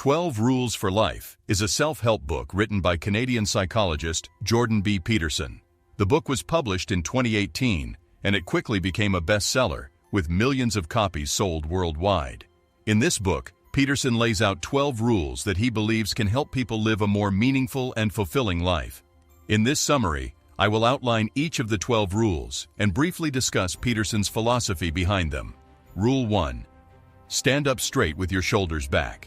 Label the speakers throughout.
Speaker 1: 12 Rules for Life is a self-help book written by Canadian psychologist Jordan B. Peterson. The book was published in 2018, and it quickly became a bestseller, with millions of copies sold worldwide. In this book, Peterson lays out 12 rules that he believes can help people live a more meaningful and fulfilling life. In this summary, I will outline each of the 12 rules and briefly discuss Peterson's philosophy behind them. Rule 1. Stand up straight with your shoulders back.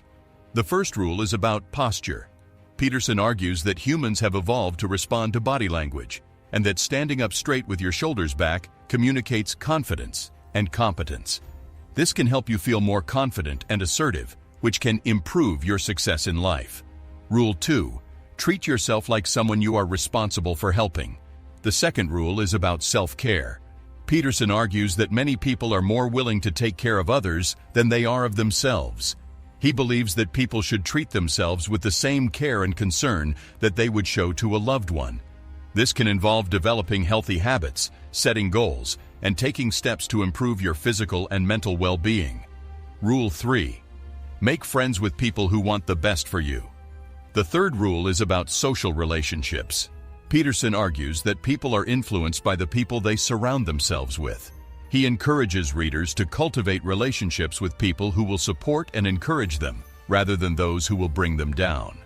Speaker 1: The first rule is about posture. Peterson argues that humans have evolved to respond to body language, and that standing up straight with your shoulders back communicates confidence and competence. This can help you feel more confident and assertive, which can improve your success in life. Rule 2. Treat yourself like someone you are responsible for helping. The second rule is about self-care. Peterson argues that many people are more willing to take care of others than they are of themselves. He believes that people should treat themselves with the same care and concern that they would show to a loved one. This can involve developing healthy habits, setting goals, and taking steps to improve your physical and mental well-being. Rule 3. Make friends with people who want the best for you. The third rule is about social relationships. Peterson argues that people are influenced by the people they surround themselves with. He encourages readers to cultivate relationships with people who will support and encourage them, rather than those who will bring them down.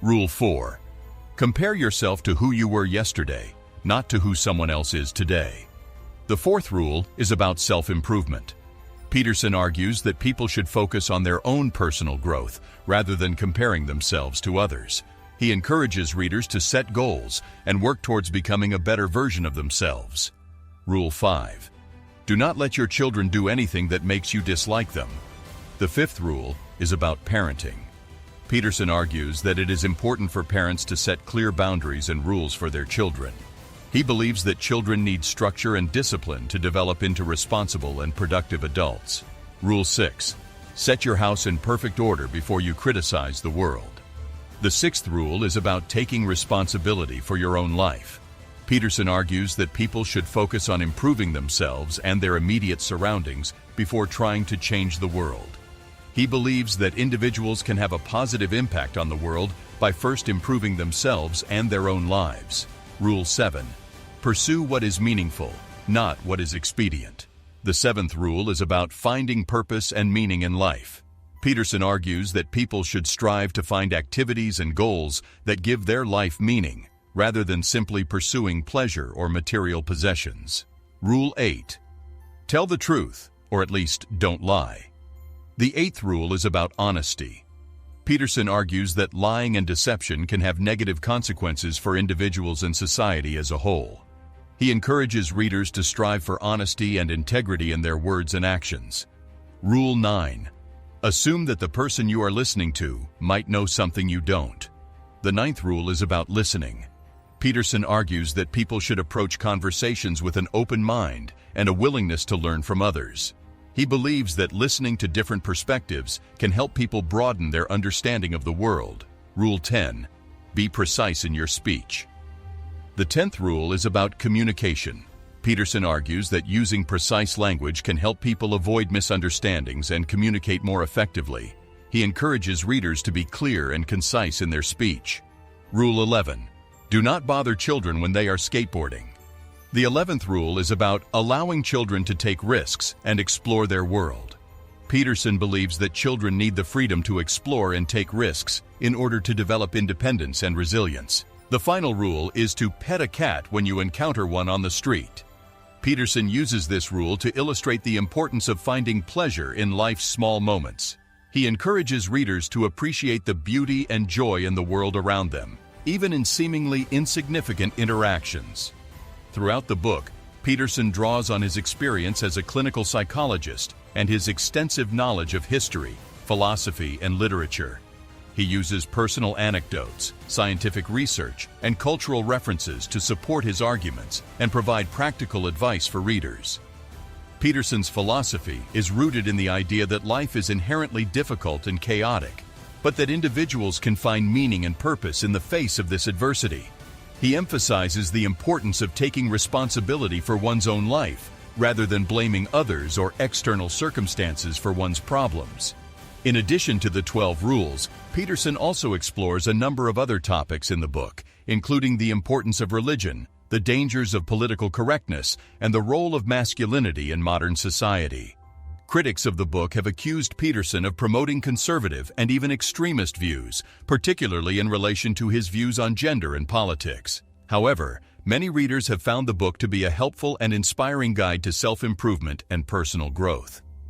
Speaker 1: Rule 4. Compare yourself to who you were yesterday, not to who someone else is today. The fourth rule is about self-improvement. Peterson argues that people should focus on their own personal growth, rather than comparing themselves to others. He encourages readers to set goals and work towards becoming a better version of themselves. Rule 5. Do not let your children do anything that makes you dislike them. The fifth rule is about parenting. Peterson argues that it is important for parents to set clear boundaries and rules for their children. He believes that children need structure and discipline to develop into responsible and productive adults. Rule 6. Set your house in perfect order before you criticize the world. The sixth rule is about taking responsibility for your own life. Peterson argues that people should focus on improving themselves and their immediate surroundings before trying to change the world. He believes that individuals can have a positive impact on the world by first improving themselves and their own lives. Rule 7. Pursue what is meaningful, not what is expedient. The seventh rule is about finding purpose and meaning in life. Peterson argues that people should strive to find activities and goals that give their life meaning, rather than simply pursuing pleasure or material possessions. Rule 8. Tell the truth, or at least don't lie. The eighth rule is about honesty. Peterson argues that lying and deception can have negative consequences for individuals and society as a whole. He encourages readers to strive for honesty and integrity in their words and actions. Rule 9. Assume that the person you are listening to might know something you don't. The ninth rule is about listening. Peterson argues that people should approach conversations with an open mind and a willingness to learn from others. He believes that listening to different perspectives can help people broaden their understanding of the world. Rule 10. Be precise in your speech. The 10th rule is about communication. Peterson argues that using precise language can help people avoid misunderstandings and communicate more effectively. He encourages readers to be clear and concise in their speech. Rule 11. Do not bother children when they are skateboarding. The 11th rule is about allowing children to take risks and explore their world. Peterson believes that children need the freedom to explore and take risks in order to develop independence and resilience. The final rule is to pet a cat when you encounter one on the street. Peterson uses this rule to illustrate the importance of finding pleasure in life's small moments. He encourages readers to appreciate the beauty and joy in the world around them, even in seemingly insignificant interactions. Throughout the book, Peterson draws on his experience as a clinical psychologist and his extensive knowledge of history, philosophy, and literature. He uses personal anecdotes, scientific research, and cultural references to support his arguments and provide practical advice for readers. Peterson's philosophy is rooted in the idea that life is inherently difficult and chaotic, but that individuals can find meaning and purpose in the face of this adversity. He emphasizes the importance of taking responsibility for one's own life, rather than blaming others or external circumstances for one's problems. In addition to the 12 rules, Peterson also explores a number of other topics in the book, including the importance of religion, the dangers of political correctness, and the role of masculinity in modern society. Critics of the book have accused Peterson of promoting conservative and even extremist views, particularly in relation to his views on gender and politics. However, many readers have found the book to be a helpful and inspiring guide to self-improvement and personal growth.